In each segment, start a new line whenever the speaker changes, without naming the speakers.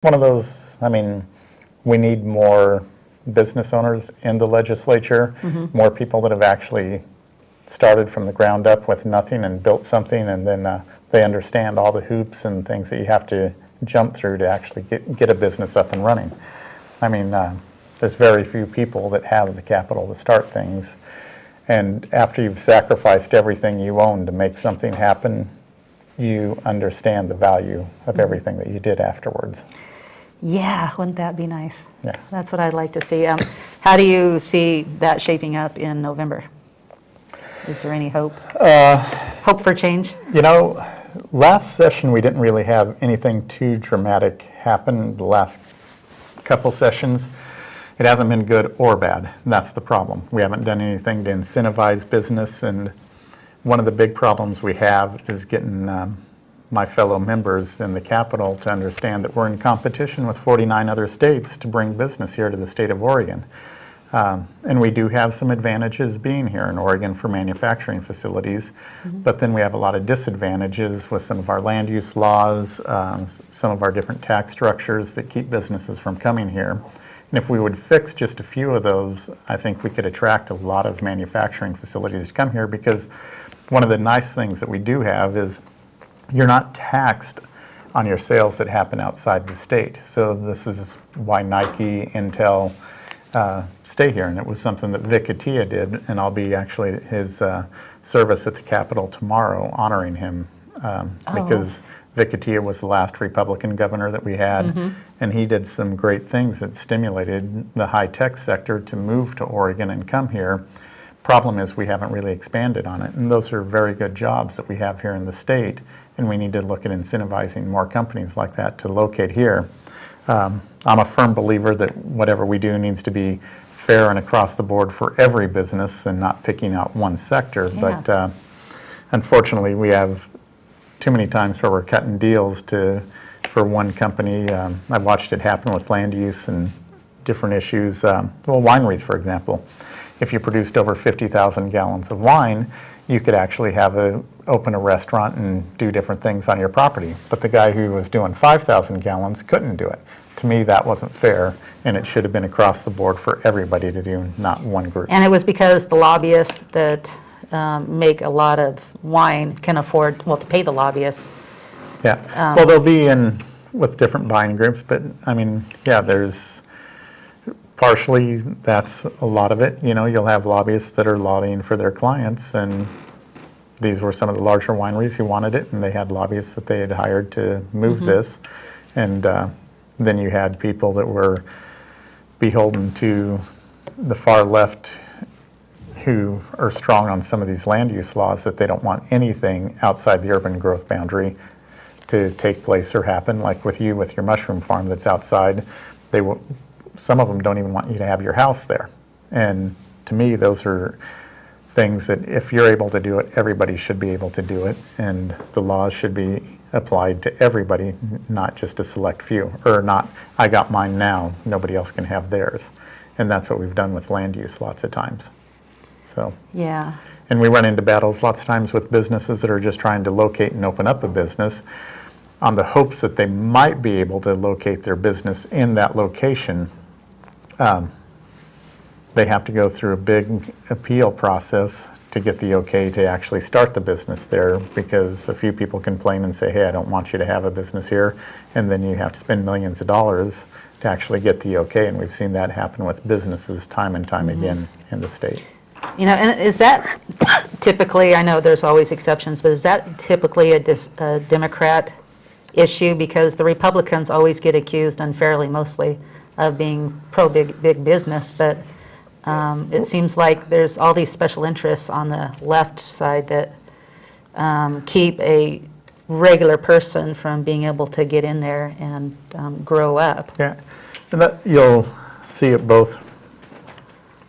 One of those, I mean, we need more business owners in the legislature, more people that have actually started from the ground up with nothing and built something, and then they understand all the hoops and things that you have to jump through to actually get a business up and running. I mean, there's very few people that have the capital to start things, and after you've sacrificed everything you own to make something happen, you understand the value of everything that you did afterwards.
Yeah, wouldn't that be nice?
Yeah.
That's what I'd like to see. How do you see that shaping up in November? Is there any hope? Hope for change?
You know, last session we didn't really have anything too dramatic happen. The last couple sessions, it hasn't been good or bad. And that's the problem. We haven't done anything to incentivize business, and one of the big problems we have is getting my fellow members in the Capitol to understand that we're in competition with 49 other states to bring business here to the state of Oregon. And we do have some advantages being here in Oregon for manufacturing facilities, but then we have a lot of disadvantages with some of our land use laws, some of our different tax structures that keep businesses from coming here. And if we would fix just a few of those, I think we could attract a lot of manufacturing facilities to come here, because one of the nice things that we do have is you're not taxed on your sales that happen outside the state. So this is why Nike, Intel stay here, and it was something that Vic Atiyeh did, and I'll be actually at his service at the Capitol tomorrow honoring him because Vic Atiyeh was the last Republican governor that we had, and he did some great things that stimulated the high-tech sector to move to Oregon and come here. Problem is we haven't really expanded on it, and those are very good jobs that we have here in the state, and we need to look at incentivizing more companies like that to locate here. I'm a firm believer that whatever we do needs to be fair and across the board for every business and not picking out one sector.
Yeah.
But unfortunately, we have too many times where we're cutting deals for one company. I've watched it happen with land use and different issues. Well, wineries, for example. If you produced over 50,000 gallons of wine, you could actually open a restaurant and do different things on your property. But the guy who was doing 5,000 gallons couldn't do it. To me, that wasn't fair, and it should have been across the board for everybody to do, not one group.
And it was because the lobbyists that make a lot of wine can afford, well, to pay the lobbyists.
Yeah, well, they'll be in with different buying groups, but I mean, yeah, there's partially, that's a lot of it. You know, you'll have lobbyists that are lobbying for their clients, and these were some of the larger wineries who wanted it, and they had lobbyists that they had hired to move this. And then you had people that were beholden to the far left who are strong on some of these land use laws, that they don't want anything outside the urban growth boundary to take place or happen, like with you with your mushroom farm that's outside. Some of them don't even want you to have your house there. And to me, those are things that if you're able to do it, everybody should be able to do it, and the laws should be applied to everybody, not just a select few, or not, I got mine now, nobody else can have theirs. And that's what we've done with land use lots of times. So,
Yeah.
and we run into battles lots of times with businesses that are just trying to locate and open up a business on the hopes that they might be able to locate their business in that location. They have to go through a big appeal process to get the okay to actually start the business there, because a few people complain and say, hey, I don't want you to have a business here, and then you have to spend millions of dollars to actually get the okay, and we've seen that happen with businesses time and time again in the state.
You know, and is that typically, I know there's always exceptions, but is that typically a Democrat issue? Because the Republicans always get accused unfairly, mostly, of being pro-big business, but it seems like there's all these special interests on the left side that keep a regular person from being able to get in there and grow up.
Yeah, and that you'll see it both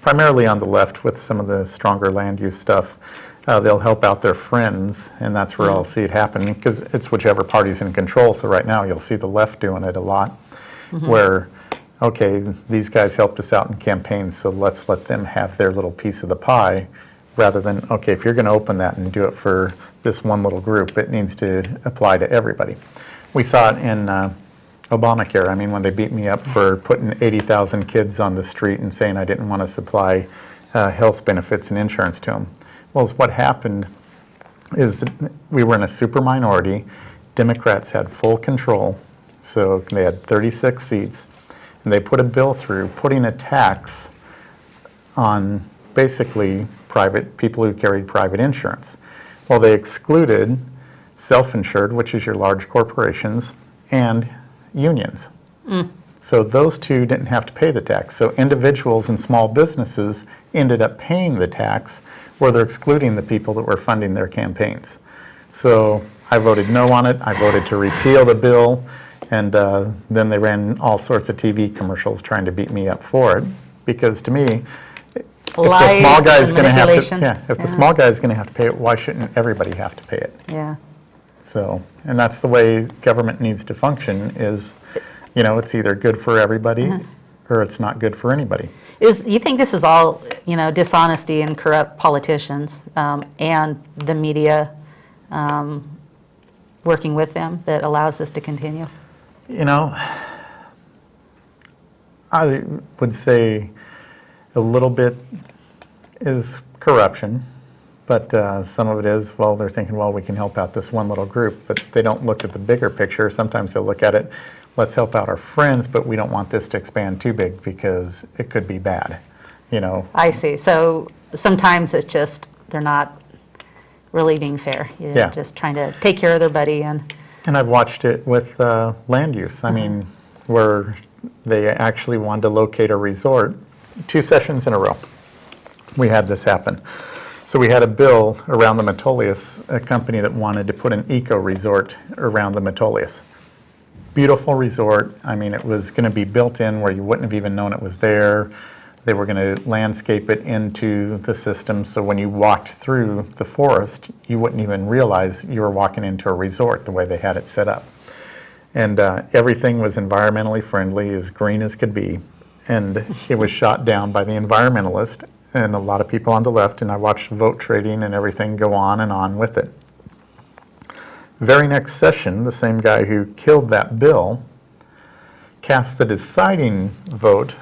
primarily on the left with some of the stronger land use stuff. They'll help out their friends, and that's where I'll see it happen, because it's whichever party's in control. So right now you'll see the left doing it a lot, where, okay, these guys helped us out in campaigns, so let's let them have their little piece of the pie, rather than, okay, if you're going to open that and do it for this one little group, it needs to apply to everybody. We saw it in Obamacare. I mean, when they beat me up for putting 80,000 kids on the street and saying I didn't want to supply health benefits and insurance to them. Well, what happened is that we were in a super minority. Democrats had full control, so they had 36 seats, and they put a bill through putting a tax on basically private people who carried private insurance. Well, they excluded self-insured, which is your large corporations, and unions. So those two didn't have to pay the tax. So individuals and small businesses ended up paying the tax, where they're excluding the people that were funding their campaigns. So I voted no on it. I voted to repeal the bill, and then they ran all sorts of TV commercials trying to beat me up for it, because to me, if the small guy is going to have to, if the small guy is going to have to pay it, why shouldn't everybody have to pay it?
Yeah.
So, and that's the way government needs to function is, you know, it's either good for everybody or it's not good for anybody.
You think this is all, you know, dishonesty and corrupt politicians and the media working with them that allows this to continue?
You know, I would say a little bit is corruption. But some of it is, well, they're thinking, well, we can help out this one little group, but they don't look at the bigger picture. Sometimes they'll look at it, let's help out our friends, but we don't want this to expand too big because it could be bad, you know.
I see. So sometimes it's just, they're not really being fair. You're just trying to take care of their buddy. And
I've watched it with land use. I mean, where they actually wanted to locate a resort 2 sessions in a row. We had this happen. So we had a bill around the Metolius, a company that wanted to put an eco resort around the Metolius. Beautiful resort. I mean, it was going to be built in where you wouldn't have even known it was there. They were going to landscape it into the system, so when you walked through the forest, you wouldn't even realize you were walking into a resort the way they had it set up. And everything was environmentally friendly, as green as could be. And it was shot down by the environmentalist and a lot of people on the left, and I watched vote trading and everything go on and on with it. Very next session, the same guy who killed that bill cast the deciding vote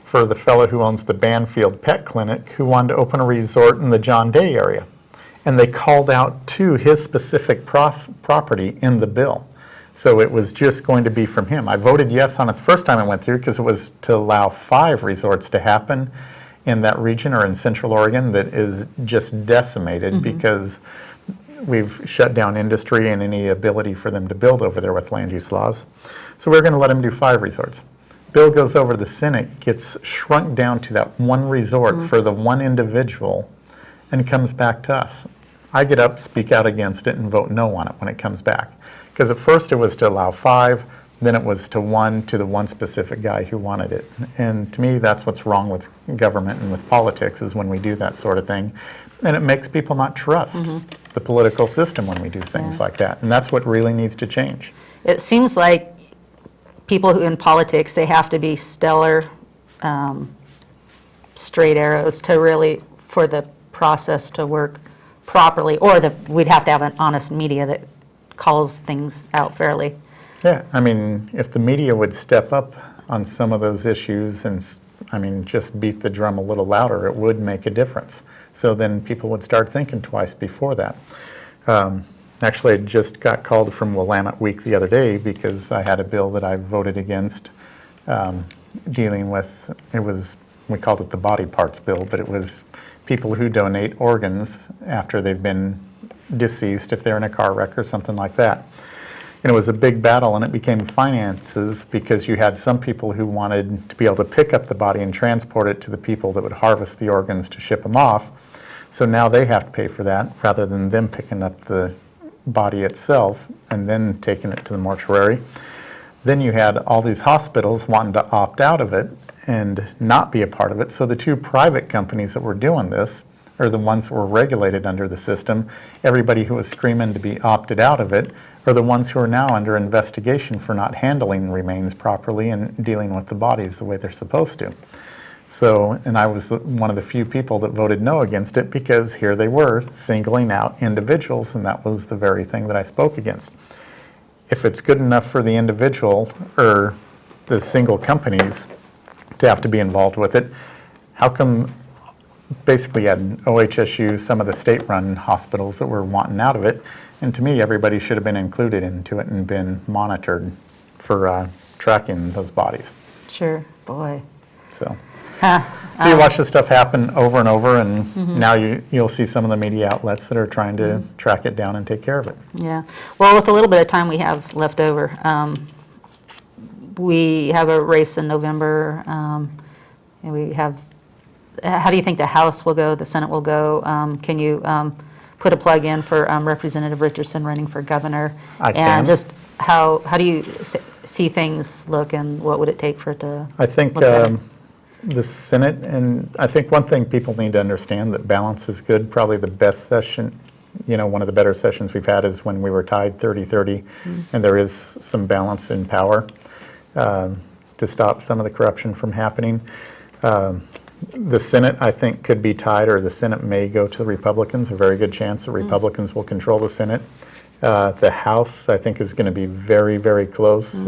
for the fellow who owns the Banfield Pet Clinic, who wanted to open a resort in the John Day area. And they called out to his specific property in the bill. So it was just going to be from him. I voted yes on it the first time it went through because it was to allow 5 resorts to happen in that region, or in Central Oregon, that is just decimated because we've shut down industry and any ability for them to build over there with land use laws. So we're going to let them do 5 resorts. Bill goes over to the Senate, gets shrunk down to that 1 resort for the 1 individual, and comes back to us. I get up, speak out against it, and vote no on it when it comes back. Because at first it was to allow 5, then it was to the one specific guy who wanted it. And to me, that's what's wrong with government and with politics, is when we do that sort of thing. And it makes people not trust the political system when we do things like that. And that's what really needs to change.
It seems like people who in politics, they have to be stellar straight arrows to really, for the process to work properly, or we'd have to have an honest media that calls things out fairly.
Yeah, I mean, if the media would step up on some of those issues and, I mean, just beat the drum a little louder, it would make a difference. So then people would start thinking twice before that. Actually, I just got called from Willamette Week the other day because I had a bill that I voted against dealing with, we called it the body parts bill, but it was people who donate organs after they've been deceased, if they're in a car wreck or something like that. And it was a big battle, and it became finances because you had some people who wanted to be able to pick up the body and transport it to the people that would harvest the organs to ship them off. So now they have to pay for that rather than them picking up the body itself and then taking it to the mortuary. Then you had all these hospitals wanting to opt out of it and not be a part of it. So the 2 private companies that were doing this are the ones that were regulated under the system. Everybody who was screaming to be opted out of it are the ones who are now under investigation for not handling remains properly and dealing with the bodies the way they're supposed to. So, and I was one of the few people that voted no against it because here they were singling out individuals, and that was the very thing that I spoke against. if it's good enough for the individual or the single companies to have to be involved with it, how come basically at OHSU, some of the state-run hospitals that were wanting out of it, and to me, everybody should have been included into it and been monitored for tracking those bodies.
Sure, boy.
So,
Huh.
so you watch this stuff happen over and over, and now you'll see some of the media outlets that are trying to track it down and take care of it.
Yeah. Well, with a little bit of time we have left over, we have a race in November, and we have, how do you think the House will go, the Senate will go? Can you put a plug in for Representative Richardson running for governor?
I can.
And just how do you see things look, and what would it take for it to
I think
look better?
the Senate, and I think one thing people need to understand, that balance is good. Probably the best session, one of the better sessions we've had is when we were tied 30-30, and there is some balance in power to stop some of the corruption from happening. The Senate, I think, could be tied, or the Senate may go to the Republicans. A very good chance the Republicans will control the Senate. The House, I think, is going to be very, very close.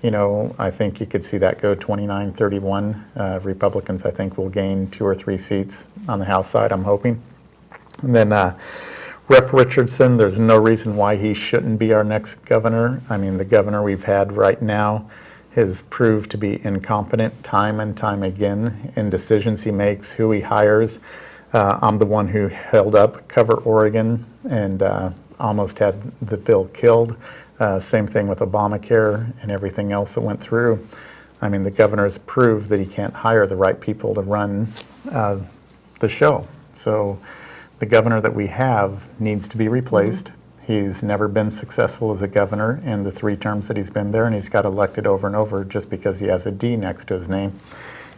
I think you could see that go 29-31. Republicans, I think, will gain 2 or 3 seats on the House side, I'm hoping. And then Rep Richardson, there's no reason why he shouldn't be our next governor. I mean, the governor we've had right now has proved to be incompetent time and time again in decisions he makes, who he hires. I'm the one who held up Cover Oregon and almost had the bill killed. Same thing with Obamacare and everything else that went through. I mean, the governor's proved that he can't hire the right people to run the show. So the governor that we have needs to be replaced. He's never been successful as a governor in the 3 terms that he's been there, and he's got elected over and over just because he has a D next to his name.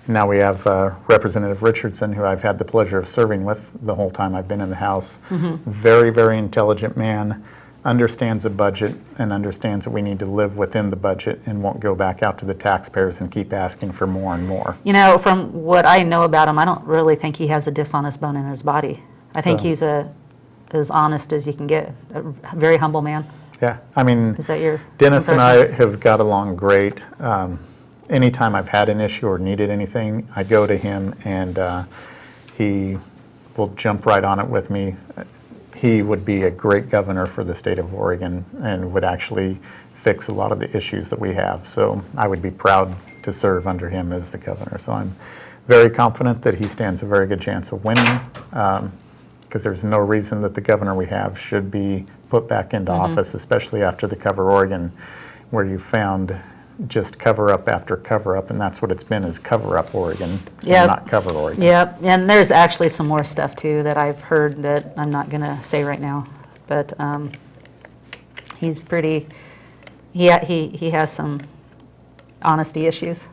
Now we have Representative Richardson, who I've had the pleasure of serving with the whole time I've been in the House. Very, very intelligent man, understands the budget and understands that we need to live within the budget and won't go back out to the taxpayers and keep asking for more and more.
From what I know about him, I don't really think he has a dishonest bone in his body. I think he's as honest as you can get, a very humble man.
Yeah, I mean,
Is that your
Dennis and I
impression?
have got along great. Anytime I've had an issue or needed anything, I go to him, and he will jump right on it with me. He would be a great governor for the state of Oregon and would actually fix a lot of the issues that we have. So I would be proud to serve under him as the governor. So I'm very confident that he stands a very good chance of winning, because there's no reason that the governor we have should be put back into office, especially after the Cover Oregon, where you found just cover-up after cover-up, and that's what it's been, is cover-up Oregon, and not cover Oregon.
Yep, and there's actually some more stuff too that I've heard that I'm not going to say right now, but he's pretty, he has some honesty issues.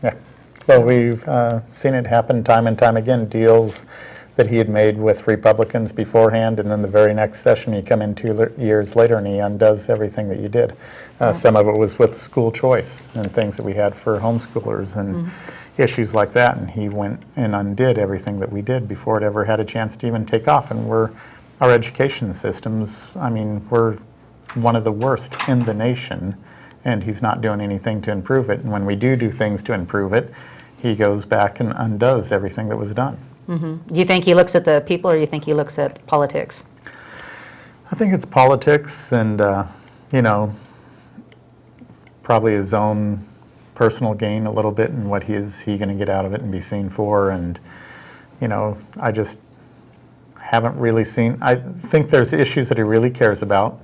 Yeah. Well, we've seen it happen time and time again, deals that he had made with Republicans beforehand, and then the very next session you come in 2 years later and he undoes everything that you did. Some of it was with school choice and things that we had for homeschoolers and issues like that, and he went and undid everything that we did before it ever had a chance to even take off. And our education systems, I mean, we're one of the worst in the nation, and he's not doing anything to improve it. And when we do things to improve it, he goes back and undoes everything that was done.
Do you think he looks at the people, or you think he looks at politics?
I think it's politics and, probably his own personal gain a little bit, and what is he going to get out of it and be seen for. And, I just haven't really seen, I think there's issues that he really cares about,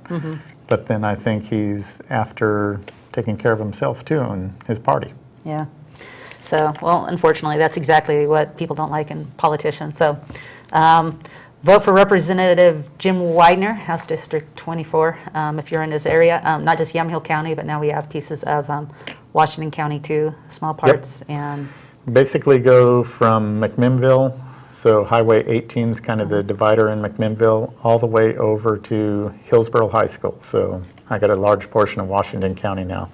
but then I think he's after taking care of himself too and his party.
Yeah. So, well, unfortunately, that's exactly what people don't like in politicians. So, vote for Representative Jim Weidner, House District 24, if you're in this area. Not just Yamhill County, but now we have pieces of Washington County too, small parts. And
basically go from McMinnville, so Highway 18 is kind of the divider in McMinnville, all the way over to Hillsborough High School. So I got a large portion of Washington County now.